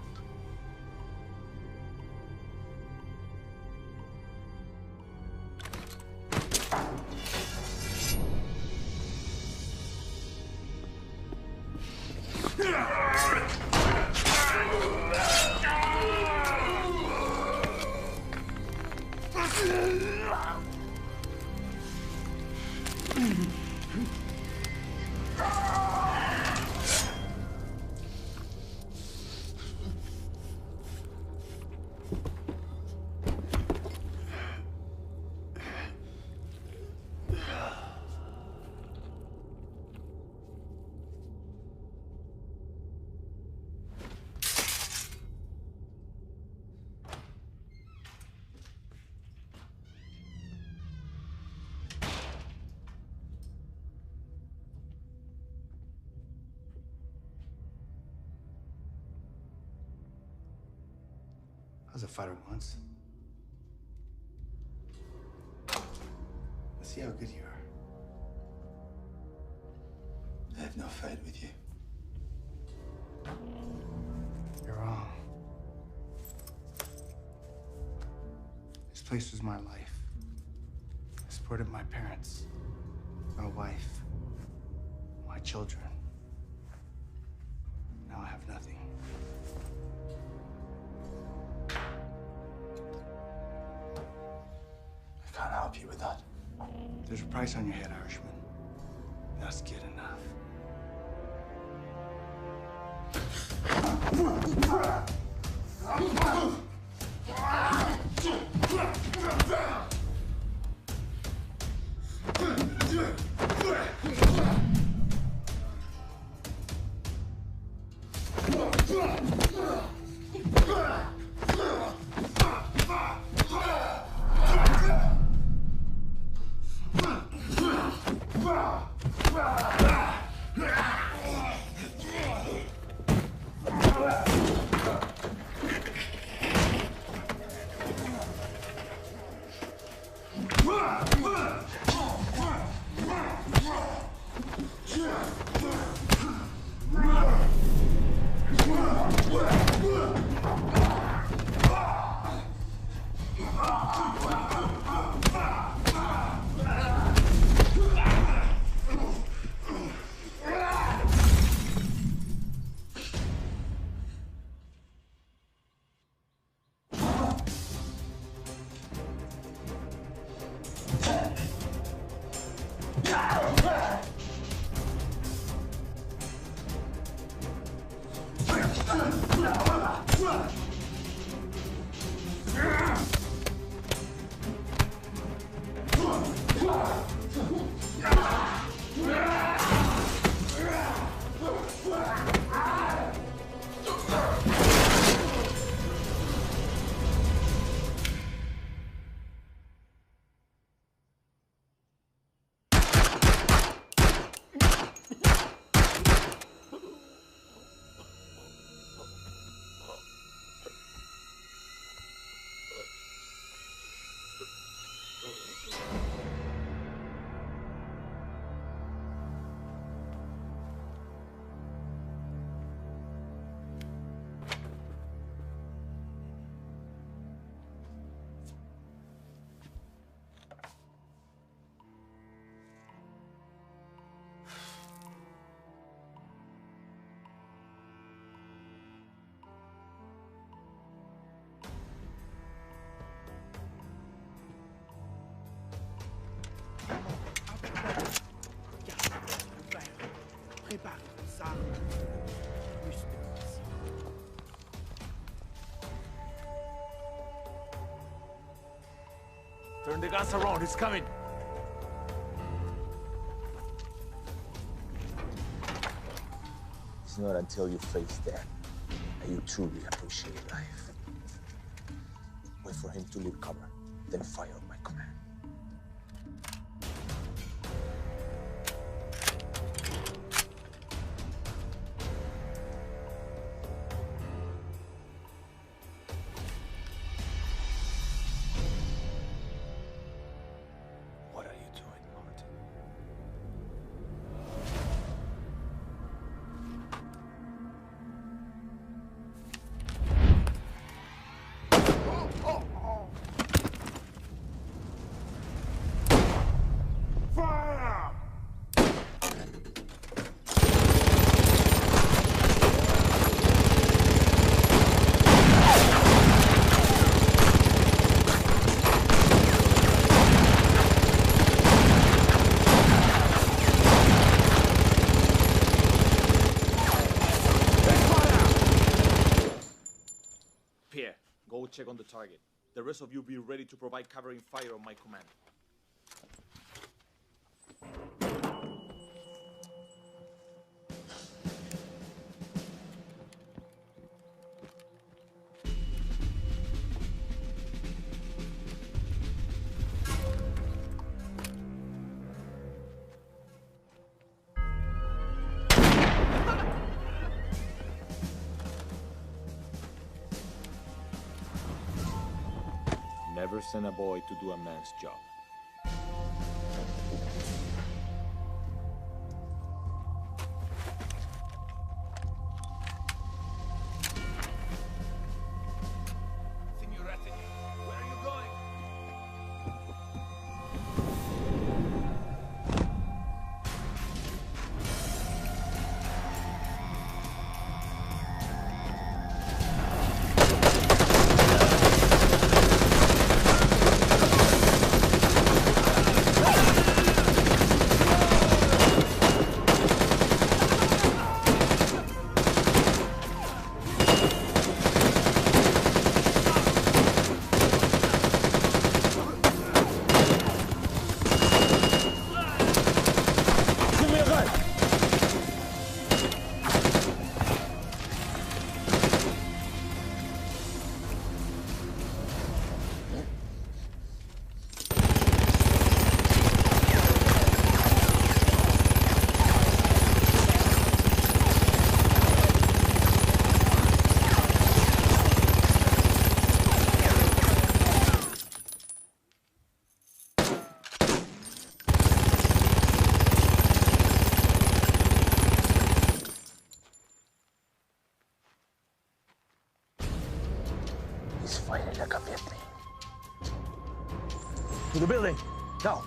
I was a fighter once. Let's see how good you are. I have no fight with you. You're wrong. This place was my life. I supported my parents, my wife, my children. Now I have nothing. I can't help you with that. There's a price on your head, Irishman. That's good enough. Turn the guns around, he's coming. It's not until you face death that you truly appreciate life. Wait for him to leave cover, then fire on my command. What are you doing, Martin? Fire! Pierre, go check on the target. The rest of you be ready to provide covering fire on my command. Never send a boy to do a man's job. Signorette, where are you going? He's fighting like a Vietnam. To the building, now.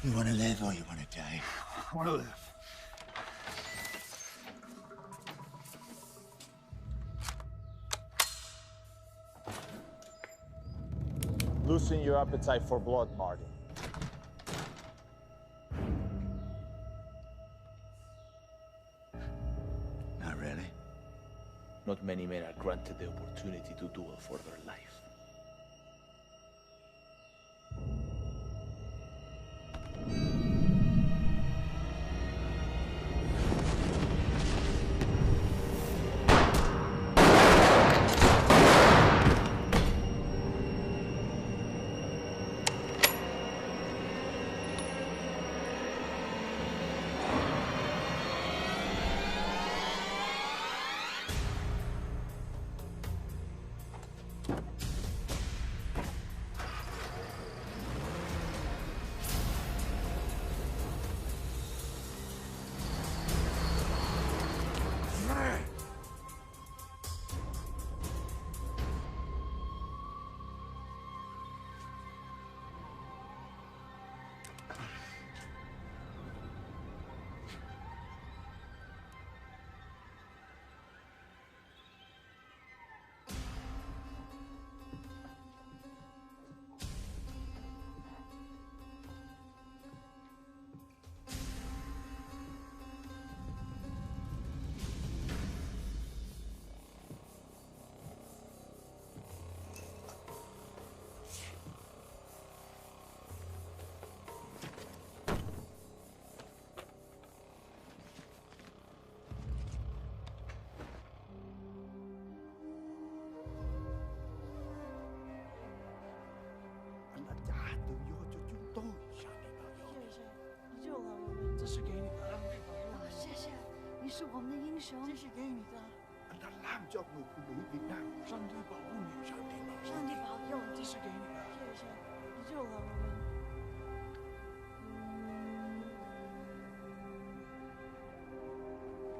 You want to live or you want to die? I want to live. Loosen your appetite for blood, Martin. Not really. Not many men are granted the opportunity to duel for their life. 是给你的。他làm cho người phụ nữ Việt Nam. 上帝保护你，上帝保佑你。上帝保佑你，这是给你的。谢谢，你救了我们。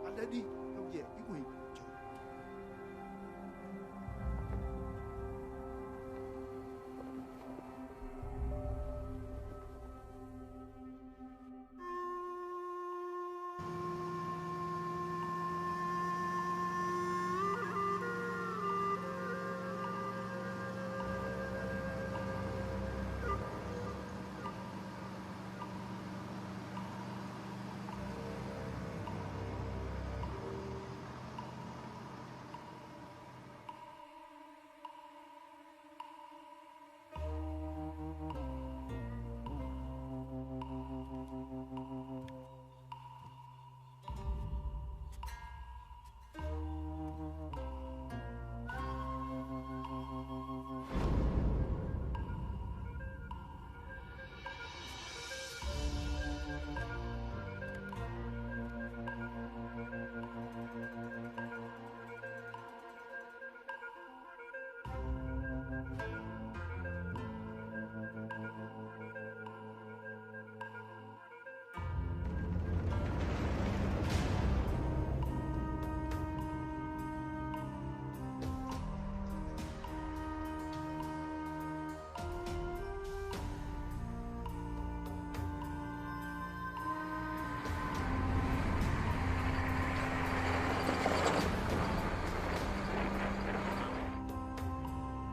Anh đã đi đâu về cái quyền chủ.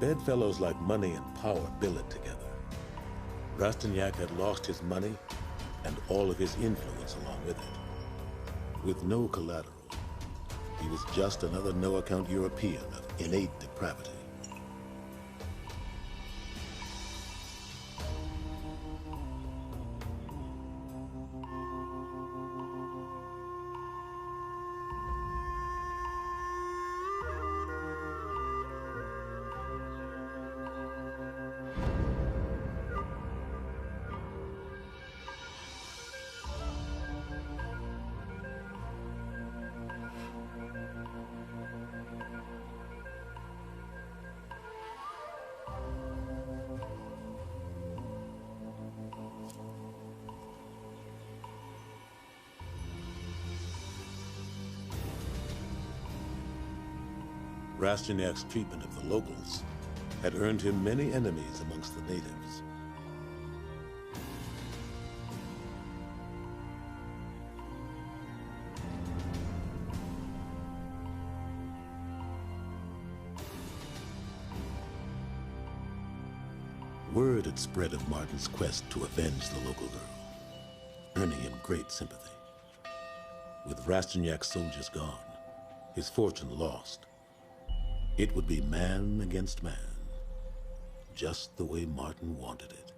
Bedfellows like money and power billet together. Rastignac had lost his money and all of his influence along with it. With no collateral, he was just another no-account European of innate depravity. Rastignac's treatment of the locals had earned him many enemies amongst the natives. Word had spread of Martin's quest to avenge the local girl, earning him great sympathy. With Rastignac's soldiers gone, his fortune lost, it would be man against man, just the way Martin wanted it.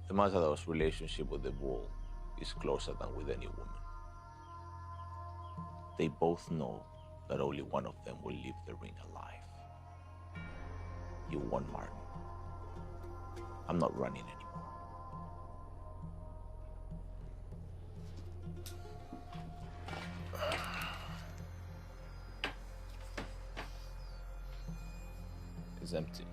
The Matador's relationship with the bull is closer than with any woman. They both know that only one of them will leave the ring alive. You won, Martin. I'm not running anymore. It's empty.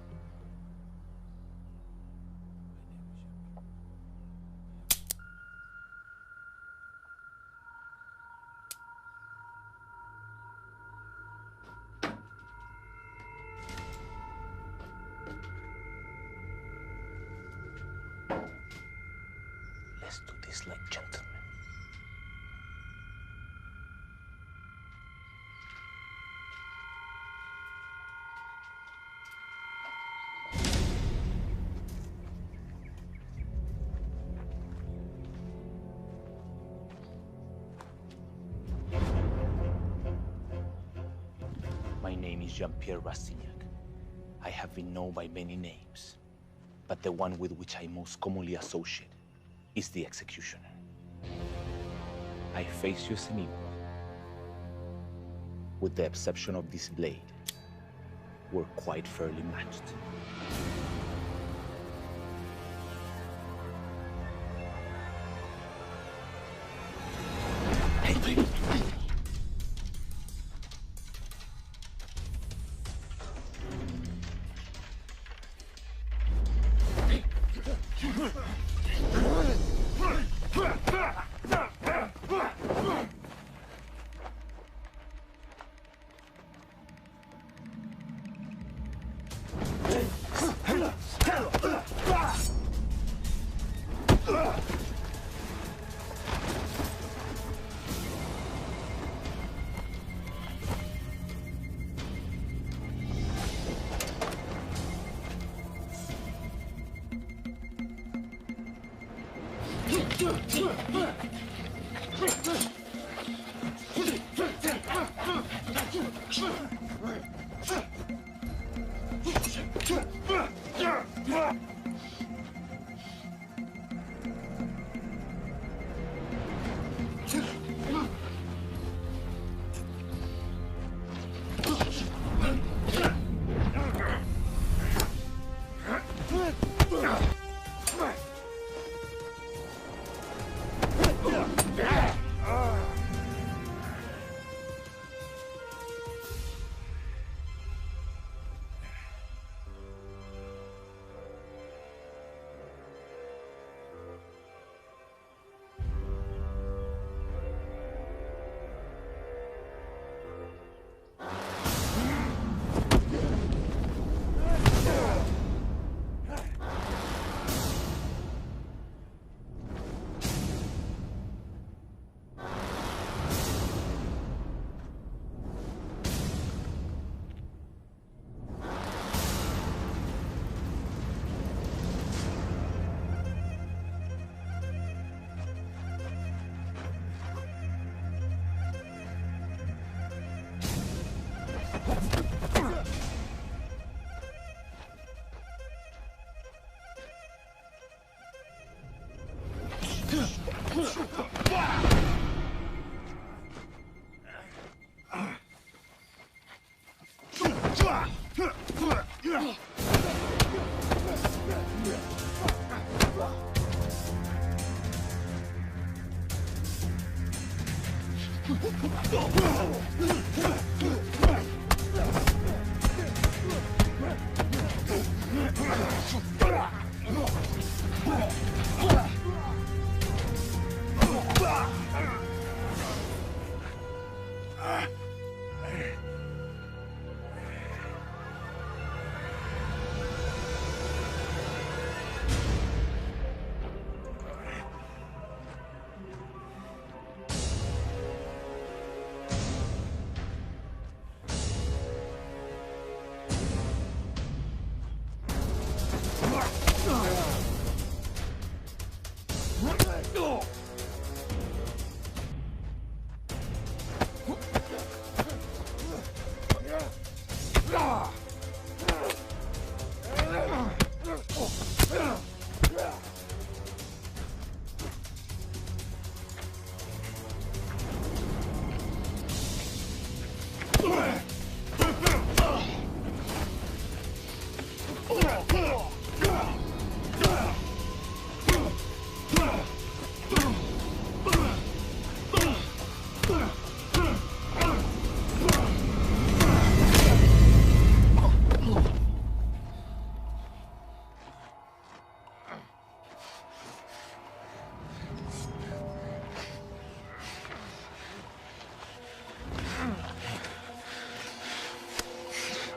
Let's do this like gentlemen. name is Jean-Pierre Rastignac. I have been known by many names, but the one with which I most commonly associate is the executioner. I face you as an equal. With the exception of this blade, we're quite fairly matched.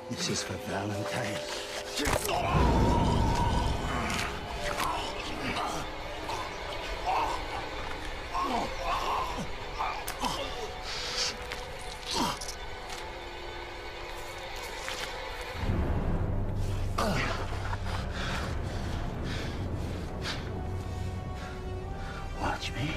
This is for Valentine. Watch me.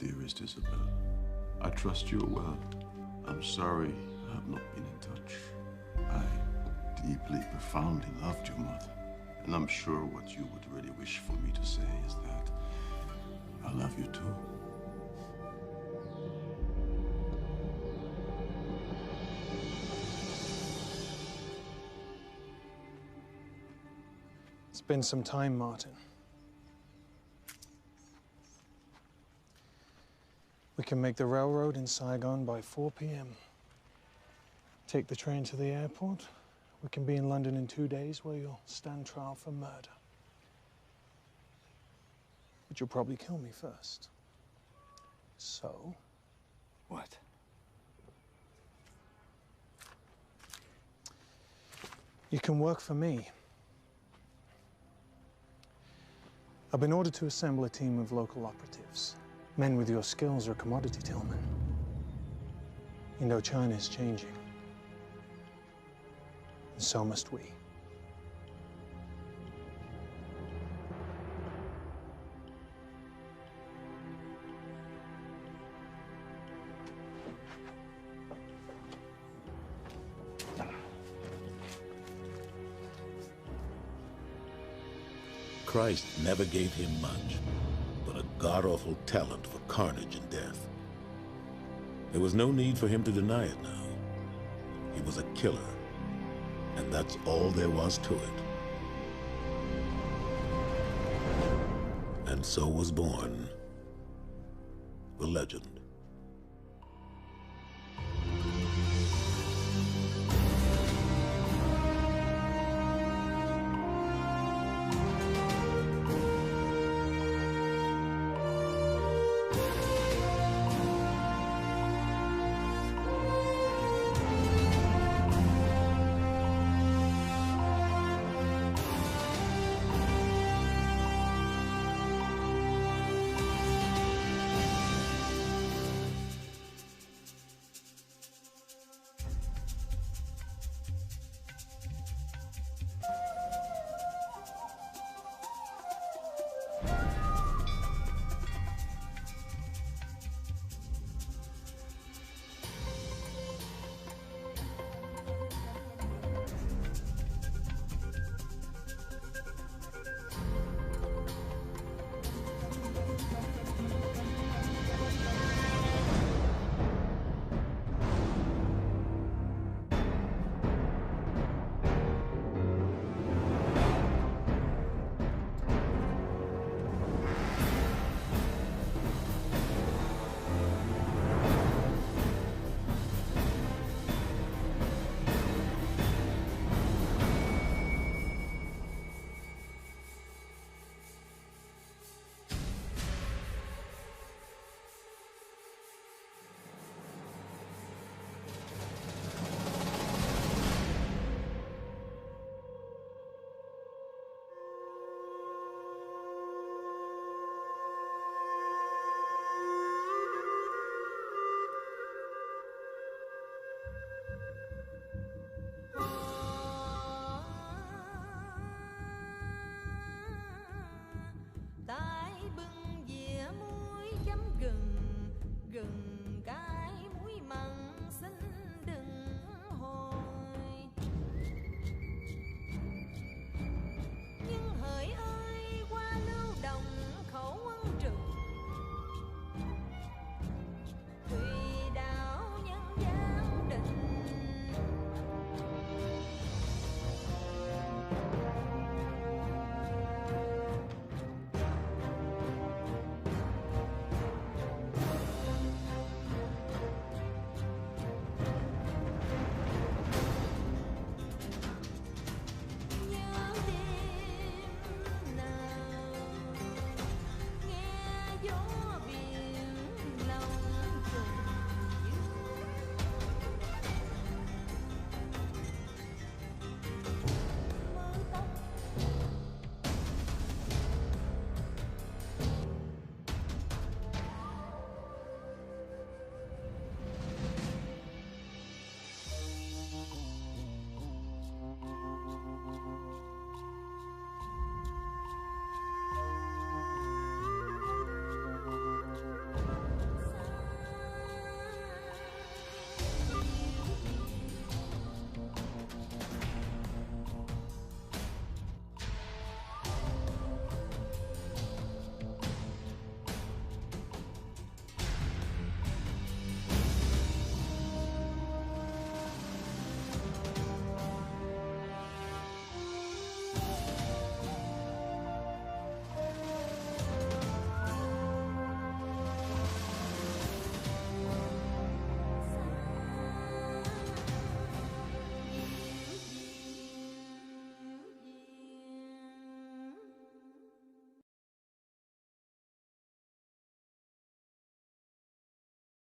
Dearest Isabel, I trust you well. I'm sorry I have not been in touch. I deeply, profoundly loved your mother. And I'm sure what you would really wish for me to say is that I love you too. It's been some time, Martin. We can make the railroad in Saigon by 4 p.m. Take the train to the airport. We can be in London in 2 days where you'll stand trial for murder. But you'll probably kill me first. So? What? You can work for me. I've been ordered to assemble a team of local operatives. Men with your skills are commodity tillmen. Indochina is changing. And so must we. Christ never gave him much, but a god-awful talent for carnage and death. There was no need for him to deny it now. He was a killer, and that's all there was to it. And so was born the legend.